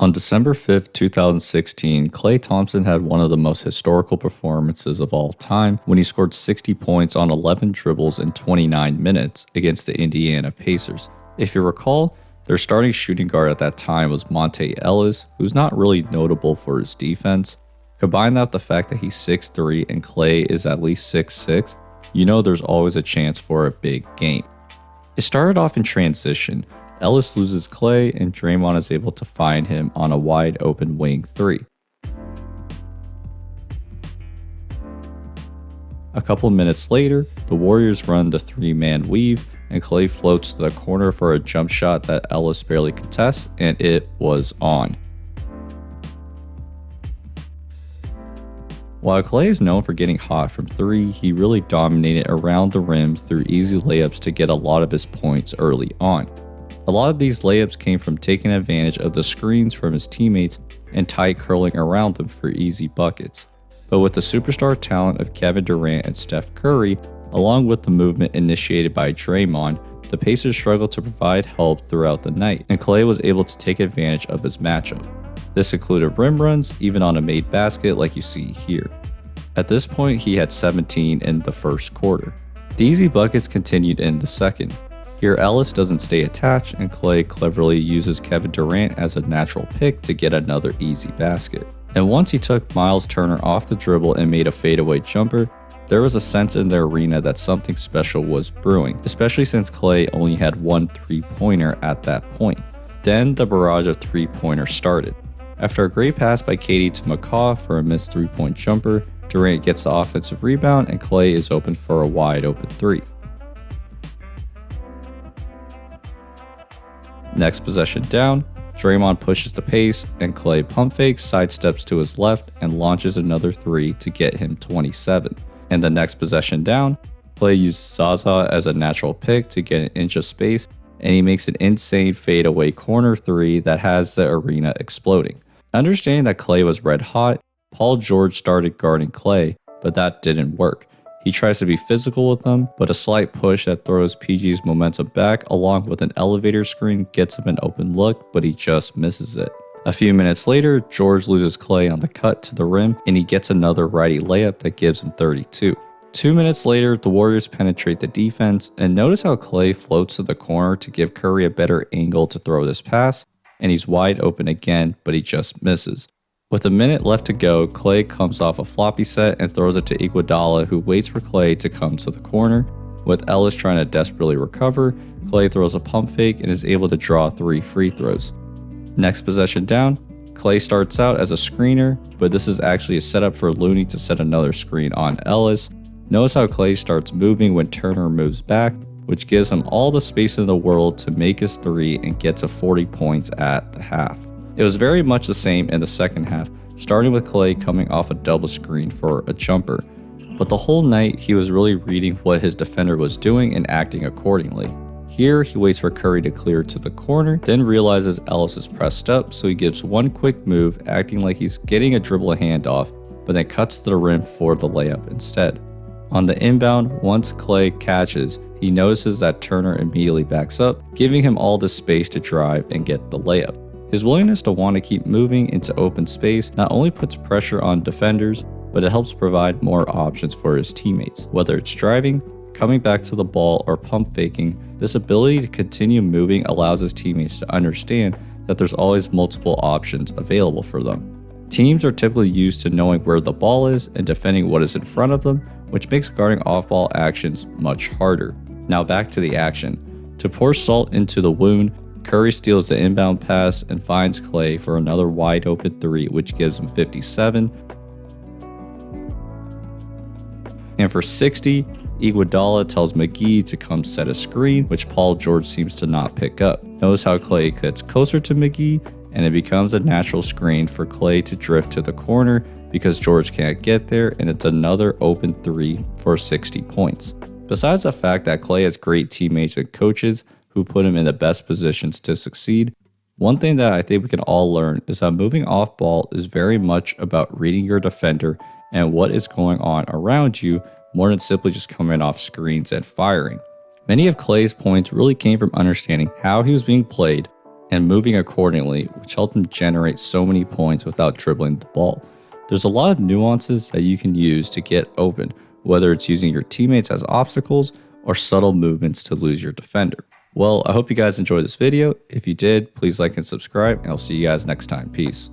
On December 5, 2016, Klay Thompson had one of the most historical performances of all time when he scored 60 points on 11 dribbles in 29 minutes against the Indiana Pacers. If you recall, their starting shooting guard at that time was Monte Ellis, who's not really notable for his defense. Combine that with the fact that he's 6'3" and Klay is at least 6'6", you know there's always a chance for a big game. It started off in transition. Ellis loses Klay, and Draymond is able to find him on a wide open wing 3. A couple minutes later, the Warriors run the 3-man weave, and Klay floats to the corner for a jump shot that Ellis barely contests, and it was on. While Klay is known for getting hot from 3, he really dominated around the rim through easy layups to get a lot of his points early on. A lot of these layups came from taking advantage of the screens from his teammates and tight curling around them for easy buckets. But with the superstar talent of Kevin Durant and Steph Curry, along with the movement initiated by Draymond, the Pacers struggled to provide help throughout the night, and Klay was able to take advantage of his matchup. This included rim runs, even on a made basket like you see here. At this point, he had 17 in the first quarter. The easy buckets continued in the second. Here, Ellis doesn't stay attached, and Klay cleverly uses Kevin Durant as a natural pick to get another easy basket. And once he took Miles Turner off the dribble and made a fadeaway jumper, there was a sense in the arena that something special was brewing, especially since Klay only had one three-pointer at that point. Then the barrage of three-pointers started. After a great pass by KD to McCaw for a missed three-point jumper, Durant gets the offensive rebound and Klay is open for a wide open 3. Next possession down, Draymond pushes the pace and Klay pump fakes, sidesteps to his left, and launches another 3 to get him 27. And the next possession down, Klay uses Zaza as a natural pick to get an inch of space, and he makes an insane fadeaway corner 3 that has the arena exploding. Understanding that Klay was red hot, Paul George started guarding Klay, but that didn't work. He tries to be physical with them, but a slight push that throws PG's momentum back along with an elevator screen gets him an open look, but he just misses it. A few minutes later, George loses Klay on the cut to the rim, and he gets another righty layup that gives him 32. 2 minutes later, the Warriors penetrate the defense, and notice how Klay floats to the corner to give Curry a better angle to throw this pass, and he's wide open again, but he just misses. With a minute left to go, Klay comes off a floppy set and throws it to Iguodala, who waits for Klay to come to the corner. With Ellis trying to desperately recover, Klay throws a pump fake and is able to draw 3 free throws. Next possession down, Klay starts out as a screener, but this is actually a setup for Looney to set another screen on Ellis. Notice how Klay starts moving when Turner moves back, which gives him all the space in the world to make his 3 and get to 40 points at the half. It was very much the same in the second half, starting with Klay coming off a double screen for a jumper. But the whole night, he was really reading what his defender was doing and acting accordingly. Here, he waits for Curry to clear to the corner, then realizes Ellis is pressed up, so he gives one quick move, acting like he's getting a dribble handoff, but then cuts to the rim for the layup instead. On the inbound, once Klay catches, he notices that Turner immediately backs up, giving him all the space to drive and get the layup. His willingness to want to keep moving into open space not only puts pressure on defenders, but it helps provide more options for his teammates. Whether it's driving, coming back to the ball, or pump faking, this ability to continue moving allows his teammates to understand that there's always multiple options available for them. Teams are typically used to knowing where the ball is and defending what is in front of them, which makes guarding off-ball actions much harder. Now back to the action. To pour salt into the wound, Curry steals the inbound pass and finds Klay for another wide open 3, which gives him 57. And for 60, Iguodala tells McGee to come set a screen, which Paul George seems to not pick up. Notice how Klay gets closer to McGee, and it becomes a natural screen for Klay to drift to the corner because George can't get there, and it's another open 3 for 60 points. Besides the fact that Klay has great teammates and coaches who put him in the best positions to succeed, one thing that I think we can all learn is that moving off ball is very much about reading your defender and what is going on around you more than simply just coming off screens and firing. Many of Klay's points really came from understanding how he was being played, and moving accordingly, which helped him generate so many points without dribbling the ball. There's a lot of nuances that you can use to get open, whether it's using your teammates as obstacles or subtle movements to lose your defender. Well, I hope you guys enjoyed this video. If you did, please like and subscribe, and I'll see you guys next time. Peace.